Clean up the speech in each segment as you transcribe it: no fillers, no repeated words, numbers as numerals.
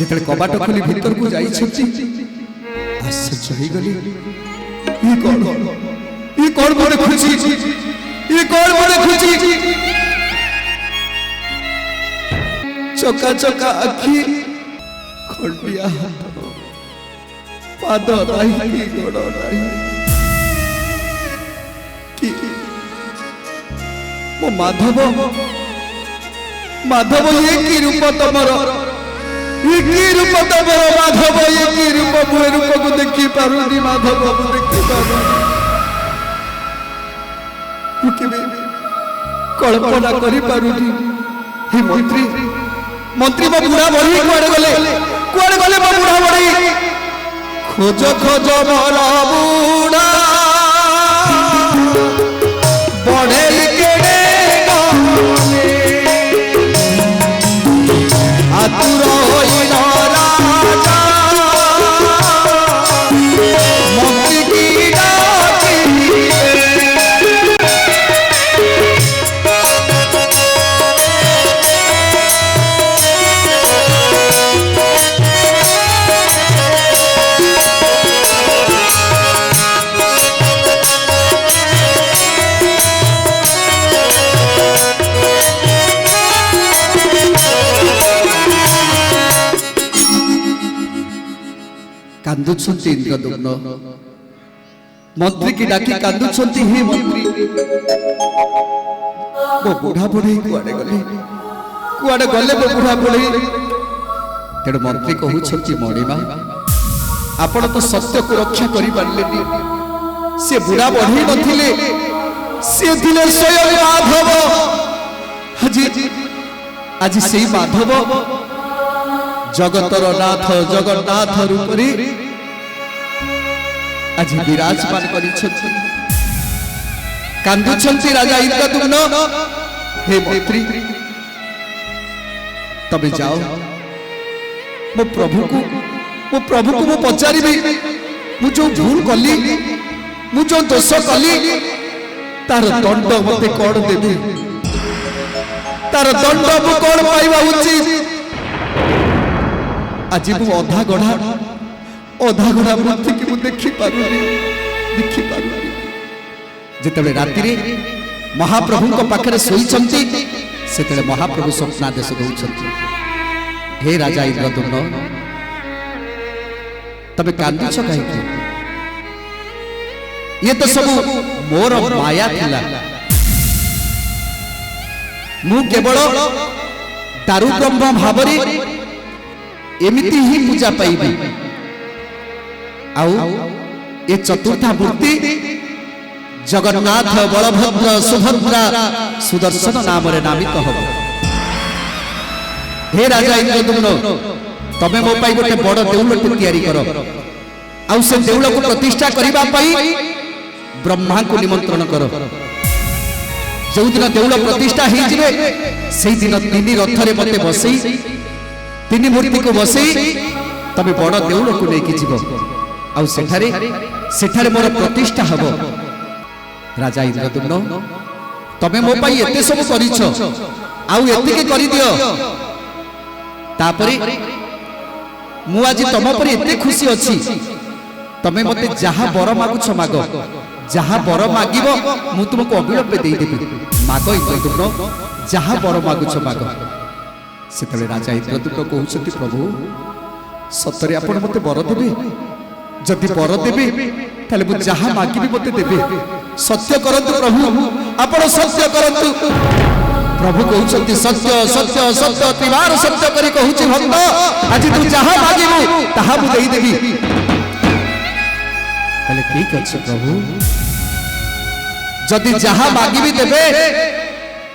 जिते कबाट खोली भीतर को जाई आश्चर्य हो गली ये कौन बोले खुशी ये कौन बोले खुशी चका चका आखि खंडिया पाद नहीं गोड़ नहीं मो माधव माधव ये की रूप तमर ये की रूप तमर माधव ये की रूप मुझे रूप को देखी पारुनी माधव को देखी पारुनी कल्पना करी पारुनी हे मंत्री मंत्री मो बुढ़ा बढ़ी कुआड़े गले मो बुढ़ा बढ़ी खोज खोज मोर बुढ़ा बढ़े केड़े आतुर होइल राजा मंत्री की डाकी कांदुछंती इंद्रदुम्न मंत्री की डाकी कांदुछंती हे मंत्री मो बुढ़ा बुढ़ी कुआडे गले मो बुढ़ा बुढ़ी तेणु मंत्री कहउछंती मणिमा आपण तो सत्य को रक्षा करि पारलेनी से बुढ़ा बढ़ी नथिले से दिले स्वयं माधव आज सेई माधव जगतर नाथ जगन्नाथ रूपरी आज विराजमान करिछथि कांदुछंती राजा इंद्रदुम्न हे मंत्री तबे जाओ मो प्रभु को मो पचारिबी मु जो भूल कली मु जो दोष कली तार दंड मते कोन देबी तार दंड मु कोन पाइबा उचित आज मु अधा गढ़ा मूर्ति की देखी पारुनी जिते राति महाप्रभु पाखे शोईचंती से महाप्रभु स्वप्नादेश दौरान हे राजा इंद्रदुम्न तबे कांदुछ कहीं ये तो सब मोर माया थिला मु केवल दारु ब्रह्म भावरी एमिति ही पूजा पाइबी आउ ये चतुर्था मूर्ति जगन्नाथ बलभद्र सुभद्रा सुदर्शन नाम रे नामित हो हे राजा इंद्रदुम्न तमे मो पाई गोटे बड़ देउल तैयारी कर आउ से देउल को प्रतिष्ठा करिबा पाई ब्रह्मा को निमंत्रण कर जो दिन देउल प्रतिष्ठा ही जिवे सेही दिन तीन रथ रे मते बसई तीन मूर्ति को बसई तबे बड़ देउल को लेकी जीव आउ सेठारे मोर प्रतिष्ठा हबो राजा इंद्रदुम्न तमे मो पाई एते सब करिछ आउ एते के करि दियो तापरे मु आज तम पर एते खुशी अछि तमे मते जहा बर मागुछ माग जहा बर मागिबो मु तुमको अविलंब देई देबी माग इंद्रदुम्न जहा बर मागुछ माग सेतले राजा इंद्रदुम्न कहउछथि प्रभु सतरे आपण मते बर देबे जदि बर देबे ताले मु जहा मागिबी मते देबे सत्य करंतु प्रभु आपण सत्य करंतु प्रभु कहउछथि सत्य सत्य सत्य त्रिवार सत्य करी कहउछि भक्त आज तू जहा मागिबू ताहा मु देई देबी ताले ठीक अछि प्रभु जदि जहा मागिबी देबे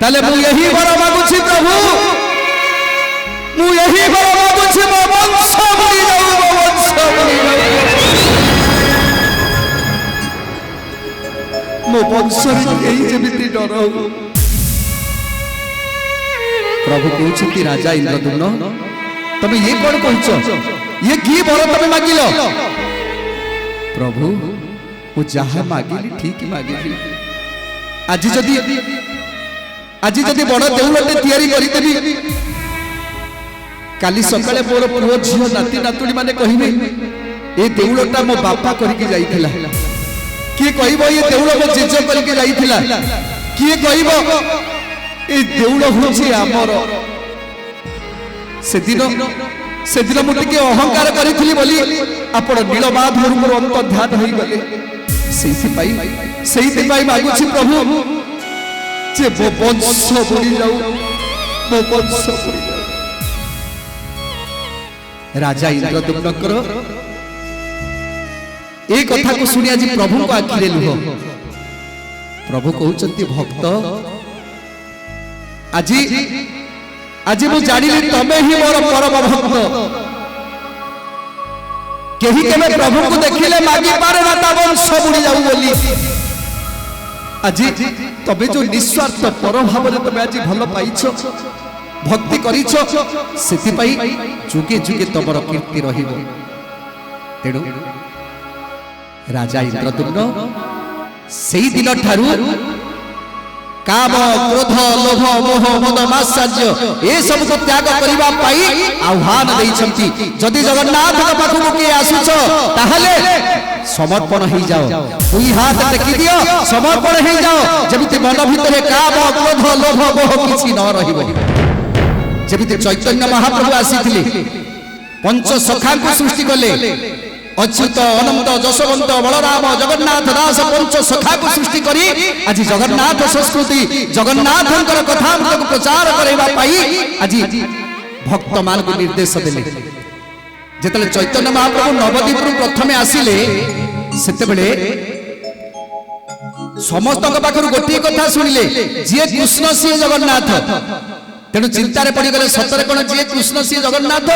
ताले मु यही बर मागुछि प्रभु मु यही बर मागुछि मो वंश बुली जाऊ मो वंश यही जेमिति डर प्रभु कहउछथि राजा इंद्रदुम्न तमे ये कोन कहउछ ये की बर तमे मागिलो प्रभु मु जहा मागिली ठीक मागिली आज जदि बड़ देउलटे तैयारी करि देबी ताले काली सकाळे मोर पुओ झियो नाती नातुणी माने कहिबे ए देउलटा मो बापा करके जाइथिला किए कहबो ए देउल मो जेजे करके जाइथिला किए कहबो ए देउल होछि हमर से दिन मु टिके अहंकार करिथिली बोली आपण नीलमाधव रूप अंत ध्यान होई गले सेहि पाई मागुछि प्रभु जे मो वंश बुड़ी जाऊ मो वंश बुड़ी जाऊ। राजा इंद्रदुम्नकर ए कथा को सुनी आज प्रभु को आखिरे लुह प्रभु कहउचंती भक्त आज मु जानिली तमे ही मोर परम भक्त केही केबे प्रभु को देखिले मागी पारे ना ता वंश बुड़ी जाऊ बोली आज तबे जो निस्वार्थ पर भाव तबे आज भल पाइछो भक्ति करिछो सेति पई जुगे जुगे तमर कीर्ति रहिबो। तेणु राजा इंद्रदुम्न सेई दिन ठारू काम क्रोध लोभ मोह मद मात्सर्य ए सब को त्याग करिबा पाई आह्वान दैछंती जदि जगन्नाथ के पाखु के आसुछ ताहले समर्पण हो जाओ दुई हाथ टेकी दियो समर्पण हो जाओ जमिति मन भितरे काम क्रोध लोभ मोह किछि न रहिबो। जमिति चैतन्य महाप्रभु आसीथिले पंच सखा को सृष्टि कले अच्युत अनंत जशवंत बलराम जगन्नाथ दास पंच सखा को सृष्टि करी आज जगन्नाथ संस्कृति जगन्नाथंकर कथा को प्रचार करैबा पाई आज भक्त मान को निर्देश देले। जेतले चैतन्य महाप्रभु नवद्वीप रु प्रथमे आसिले सेते बेले समस्त पाखरु गोटे कथा सुनिले जे कृष्ण सी जगन्नाथ तेणु चिंतार पड़ी गले सतरे कोन जे कृष्ण सी जगन्नाथ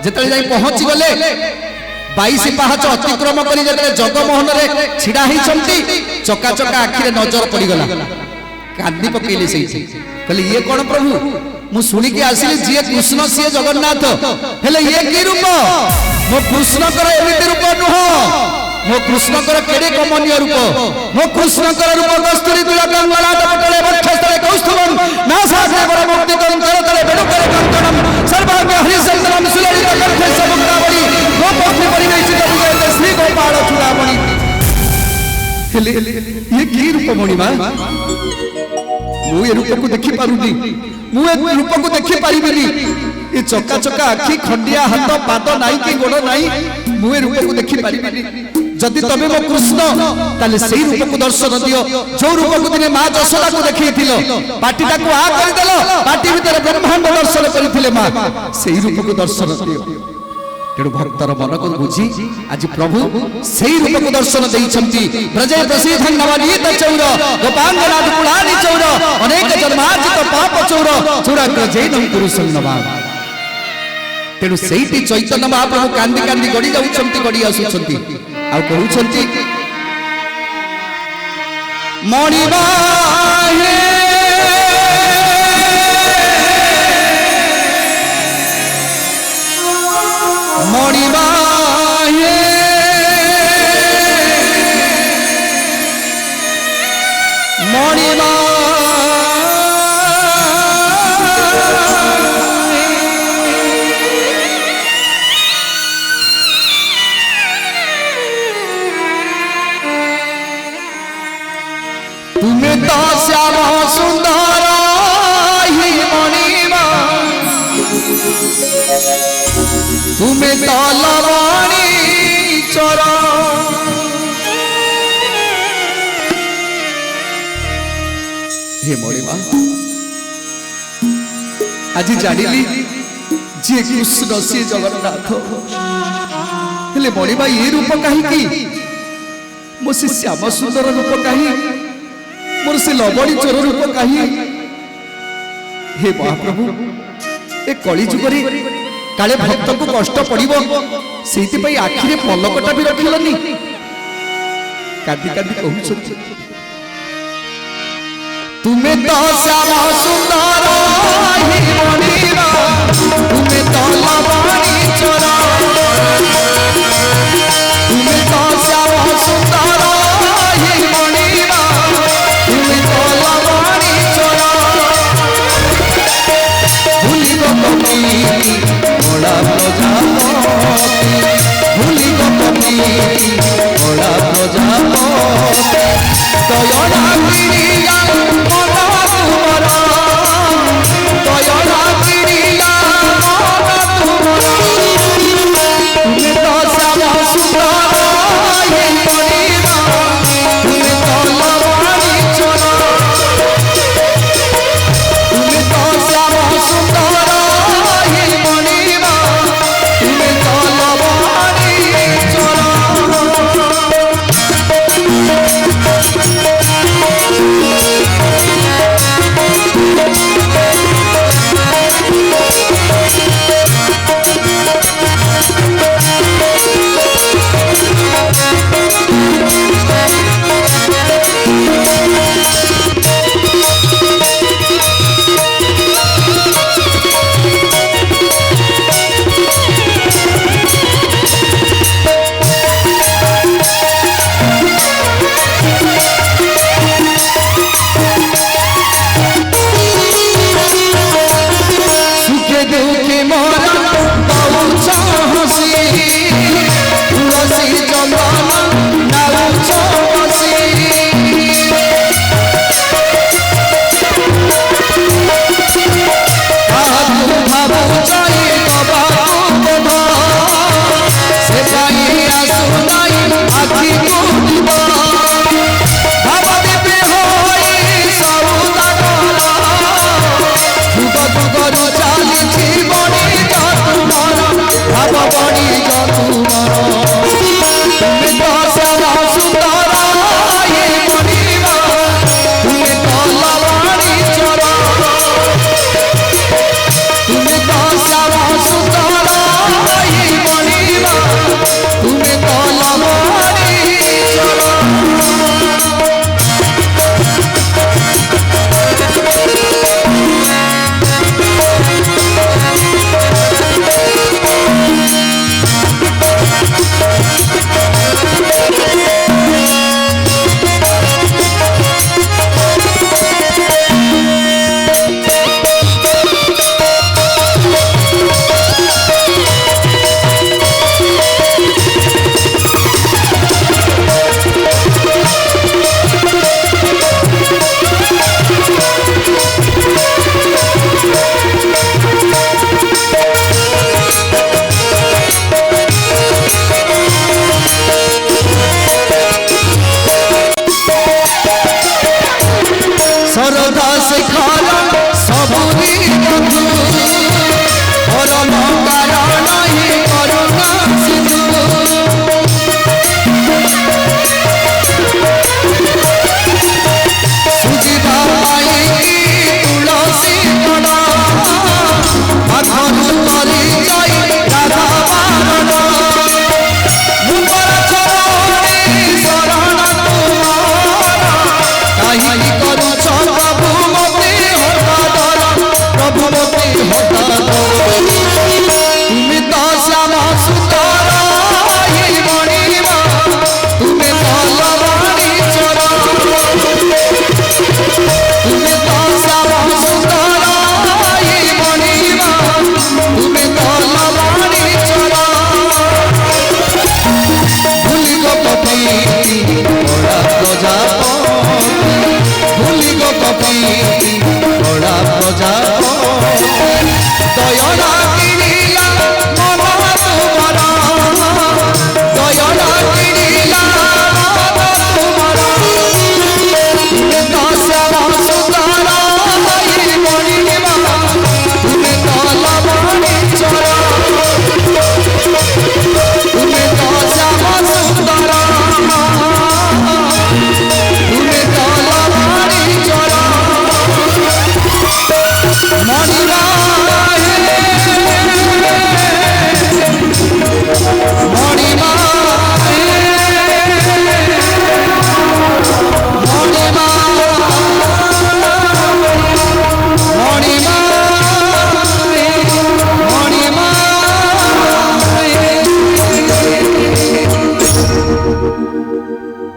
जेतले जाई पहुंची गले 22 पाहाच अतिक्रम करी जेतले जगमोहन रे छिडा हिचंती चका चका आखिरे नजर पड़ी गला कांदी पकेले सेई कहले ये कोन प्रभु मु सुनी के आसिली जे कृष्ण सी जगन्नाथ हेले ये की रूप मो कृष्ण कर एमिति रूप नुह मो कृष्ण कर केडे कमनीय रूप मो कृष्ण कर रूप कस्तूरी तुला कंगला टपटले वक्षस्थले कौस्तुभम नासाग्रे वर मुक्ति करम करतले बेडुकर कंकणम सर्वांग हरिशंकरम सुललित कंठे समुद्रावली मो पत्नी परिवेशित विजय श्री गोपाल चूड़ामणि हेले ये की रूप मणिमा मु ए रूप को देखि पारुनी मु ए रूप को देखि पारिबिनी ए चका चका आखि खंडिया हाथ पाद नाई कि गोड़ नाई मु ए रूप को देखि पारिबिनी जदि तबे मो कृष्ण ताले सेही रूप को दर्शन दियो जो रूप को दिने मां जशोदा को देखैथिलो पाटीटा को आ करि देलो पाटी भीतर ब्रह्मांड दर्शन करिथिले मां सेही रूप को दर्शन दियो। तेणु भक्तर मन को बुझी आज प्रभु सेही रूप को दर्शन देइछंती ब्रजे प्रसिद्धं नवनीत चौर गोपांगना दुकुलानी चौर अनेक जन्मार्जित पाप चौर चूड़ाग्र जैनं पुरुषं नमः। तेणु सेही चैतन्य महाप्रभु कांदी कांदी गड़ी जाउछंती गड़ी आसुछंती आ कहउछंती मणिमा हे मणिमा हे मणिमा तुम्हें तो श्याम सुंदर ही मणिमा तुम्हें तो लवणी चर हे मणिमा आज जानिली जे कृष्ण से जगन्नाथ हेले मणिमा ये रूप कहीं मो से श्याम सुंदर रूप कहीं मोर से लवणी चोर रूप कहीं हे महाप्रभु ए कली जुगरे काले भक्त को कष्ट पड़िबो सेति पई आखिरे पलकटा भी रखिलनी कादी कादी कहउछ तुम्हें तो श्याम सुंदर ही मणिमा तुम्हें तो लवणी चोर तुम्हें तो श्याम सुंदर ही मणिमा तुम्हें तो लवणी चोर भूलिबो कमी ନାରାୟଣ